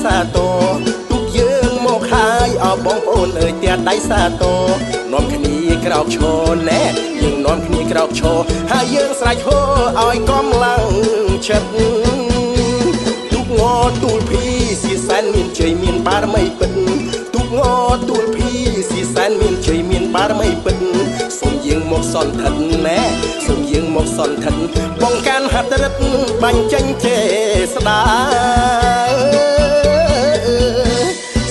សាទរទុកយើងមកហើយអបងប្អូនអើយផ្ទះដៃសាទរនាំគ្នាក្រោកឈរណែយើងនាំគ្នាក្រោកឈរហើយយើងស្រែកហូឲ្យកំឡើងចិត្តទុកងទូលភីស៊ីសែនមានជ័យមានបារមីពិតទុកងទូលភីស៊ីសែនមានជ័យមានបារមីពិតសូមយើងមកសន្តិណែសូមយើងមកសន្តិបងកាន់ហត្ថរិទ្ធបាញ់ចេញចេស្ដា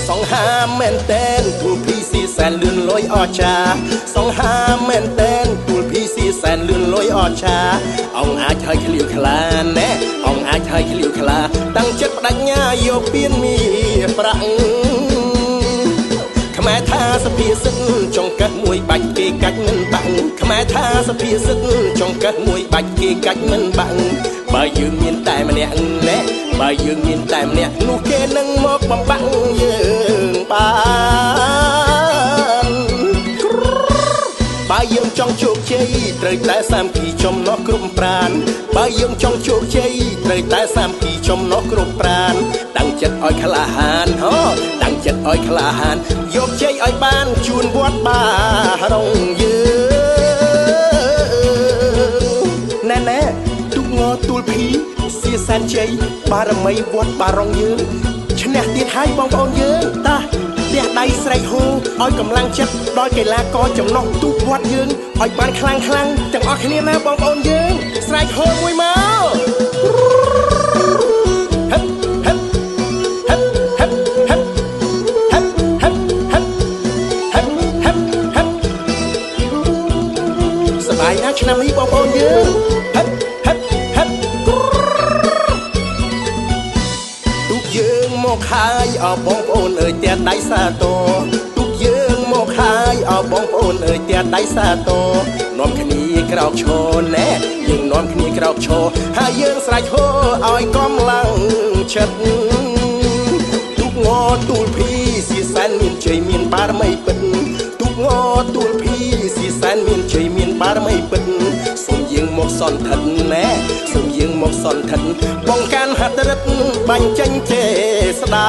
សង្ហាមែនតែនទូលភីស៊ីសែនលឿនលយអស្ចារ្យសង្ហាមែនតែនទូលភីស៊ីសែនលឿនលយអស្ចារ្យអង្គអាចហើយឃ្លាវខ្លាណែអង្គអាចហើយឃ្លាវខ្លាតាំងចិត្តបដិញ្ញាយកពៀនមាប្រាក់ខ្មែរថាសភាសិទ្ធចង្កេះមួយបាច់គេកាច់មិនបាក់ខ្មែរថាសភាសិទ្ធចង្កេះមួយបាច់គេកាច់មិនបាក់បើយើងមានតែម្នាក់ណែបើយើងមានតែម្នាក់នោះគេនឹងមកបំបាក់យើងបានបើយើងចង់ជោគជ័យត្រូវតែសាមគ្គីចំណោះគ្រប់ប្រាណបើយើងចង់ជោគជ័យត្រូវតែសាមគ្គីចំណោះគ្រប់ប្រាណតាំងចិត្តឲ្យក្លាហានហ៎តាំងចិត្តឲ្យក្លាហានយកជ័យឲ្យបានជួនវត្តបារងយើងណែទុកងទូលភីស៊ីសែនជ័យបារមីវត្តបារងយើងឈ្នះទៀតហើយបងប្អូនយើងតាផ្ទះដៃស្រែកហូឲ្យកម្លាំងចិត្តដល់កីឡាករចំណុះទូវត្តយើងឲ្យបានខ្លាំងទាំងអស់គ្នាណាបងប្អូនយើងស្រែកហូមួយមកសប្បាយណាស់ឆ្នាំនេះបងប្អូនយើងទុកយើងមកហើយអបងប្អូនអើយផ្ទះដៃសាទរទុកយើងមកហើយអបងប្អូនអើយផ្ទះដៃសាទរនាំគ្នាក្រោកឈរណែយើងនាំគ្នាក្រោកឈរហើយយើងស្រែកហូឲ្យកំឡើងចិត្តទុកងទូលភីស៊ីសែនមានជ័យមានបារមីពិតទុកងទូលភីស៊ីសែនមានជ័យមានបារមីពិតសូមយើងមកសន្តិណែសូមយើងមកសន្តិបងកាន់ហត្ថរិទ្ធបាញ់ចេញចេស្ដា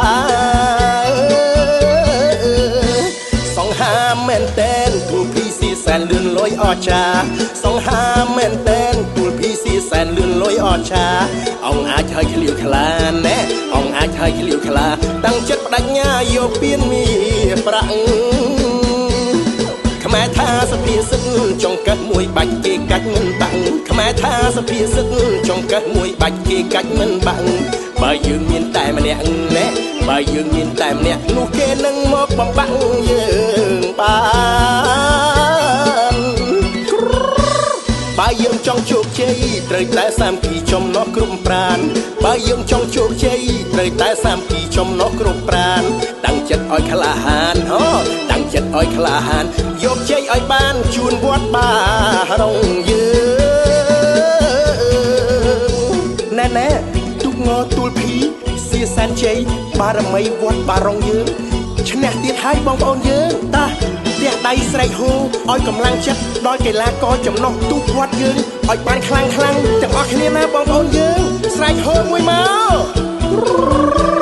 សង្ហាមែនតែនទូលភីស៊ីសែនលឿនលយអស្ចារ្យសង្ហាមែនតែនទូលភីស៊ីសែនលឿនលយអស្ចារ្យអង្គអាចហើយឃ្លាវខ្លាណែអង្គអាចហើយឃ្លាវខ្លាតាំងចិត្តបដិញ្ញាយកពៀនមាប្រាក់ខ្មែរថាសភាសិទ្ធចង្កេះមួយបាច់គេកាច់មិនបាក់ខ្មែរថាសភាសិទ្ធចង្កេះមួយបាច់គេកាច់មិនបាក់បើយើងមានតែម្នាក់ណែបើយើងមានតែម្នាក់នោះគេនឹងមកបំបាក់យើងបានបើយើងចង់ជោគជ័យត្រូវតែសាមគ្គីចំណោះគ្រប់ប្រាណបើយើងចង់ជោគជ័យត្រូវតែសាមគ្គីចំណោះគ្រប់ប្រាណតាំងចិត្តឲ្យក្លាហានហ៎តាំងចិត្តឲ្យក្លាហានយកជ័យឲ្យបានជួនវត្តបារងយើងណែទុកងទូលភីស៊ីសែនជ័យបារមីវត្តបារងយើងឈ្នះទៀតហើយបងប្អូនយើងតាផ្ទះដៃស្រែកហូឲ្យកម្លាំងចិត្តដល់កីឡាករចំណុះទូវត្តយើងឲ្យបានខ្លាំងទាំងអស់គ្នាណាបងប្អូនយើងស្រែកហូមួយមក